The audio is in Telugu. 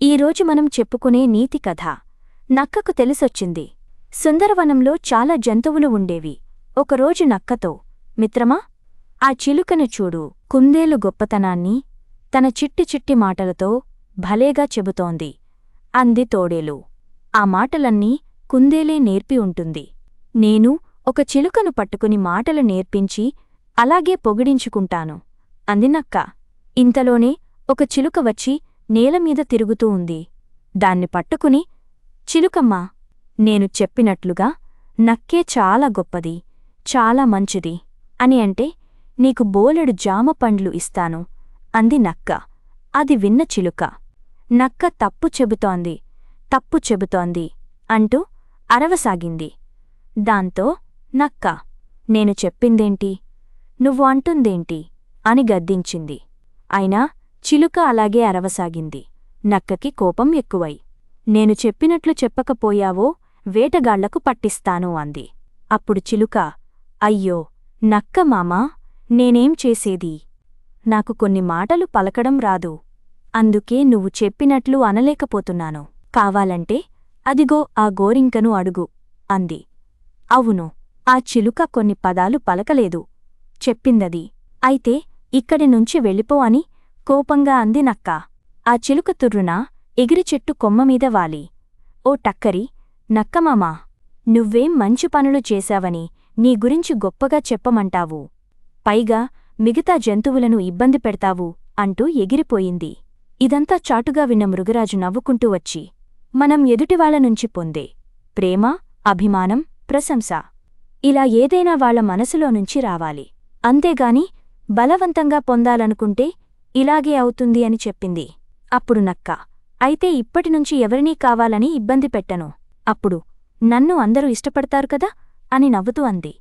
ఈరోజు మనం చెప్పుకునే నీతి కథ. నక్కకు తెలిసొచ్చింది. సుందరవనంలో చాలా జంతువులు ఉండేవి. ఒకరోజు నక్కతో, మిత్రమా, ఆ చిలుకను చూడు, కుందేలు గొప్పతనాన్ని తన చిట్టి చిట్టి మాటలతో భలేగా చెబుతోంది అంది తోడేలు. ఆ మాటలన్నీ కుందేలే నేర్పి ఉంటుంది. నేను ఒక చిలుకను పట్టుకుని మాటలు నేర్పించి అలాగే పొగిడించుకుంటాను అంది నక్క. ఇంతలోనే ఒక చిలుక వచ్చి నేలమీద తిరుగుతూ ఉంది. దాన్ని పట్టుకుని, చిలుకమ్మా, నేను చెప్పినట్లుగా నక్కే చాలా గొప్పది, చాలా మంచిది అని అంటే నీకు బోలెడు జామ పండ్లు ఇస్తాను అంది నక్క. అది విన్న చిలుక, నక్క తప్పు చెబుతోంది అంటూ అరవసాగింది. దాంతో నక్క, నేను చెప్పిందేంటి, నువ్వు అంటుందేంటి అని గద్దించింది. అయినా చిలుక అలాగే అరవసాగింది. నక్కకి కోపం ఎక్కువై, నేను చెప్పినట్లు చెప్పకపోయావో వేటగాళ్లకు పట్టిస్తాను అంది. అప్పుడు చిలుక, అయ్యో నక్క మామా, నేనేం చేసేది, నాకు కొన్ని మాటలు పలకడం రాదు, అందుకే నువ్వు చెప్పినట్లు అనలేకపోతున్నాను. కావాలంటే అదిగో ఆ గోరింకను అడుగు అంది. అవును, ఆ చిలుక కొన్ని పదాలు పలకలేదు, చెప్పిందది. అయితే ఇక్కడి నుంచి వెళ్ళిపో అని కోపంగా అంది నక్క. ఆ చిలుక తుర్రున ఎగిరి చెట్టు కొమ్మమీద వాలి, ఓ టక్కరి, నక్కమామా, నువ్వేం మంచి పనులు చేశావని నీ గురించి గొప్పగా చెప్పమంటావు, పైగా మిగతా జంతువులను ఇబ్బంది పెడతావు అంటూ ఎగిరిపోయింది. ఇదంతా చాటుగా విన్న మృగరాజు నవ్వుకుంటూ వచ్చి, మనం ఎదుటివాళ్ల నుంచి పొందే ప్రేమ, అభిమానం, ప్రశంస ఇలా ఏదైనా వాళ్ల మనసులో నుంచి రావాలి, అంతేగాని బలవంతంగా పొందాలనుకుంటే ఇలాగే అవుతుంది అని చెప్పింది. అప్పుడు నక్క, అయితే ఇప్పటినుంచి ఎవరినీ కావాలని ఇబ్బంది పెట్టను, అప్పుడు నన్ను అందరూ ఇష్టపడతారు కదా అని నవ్వుతూ అంది.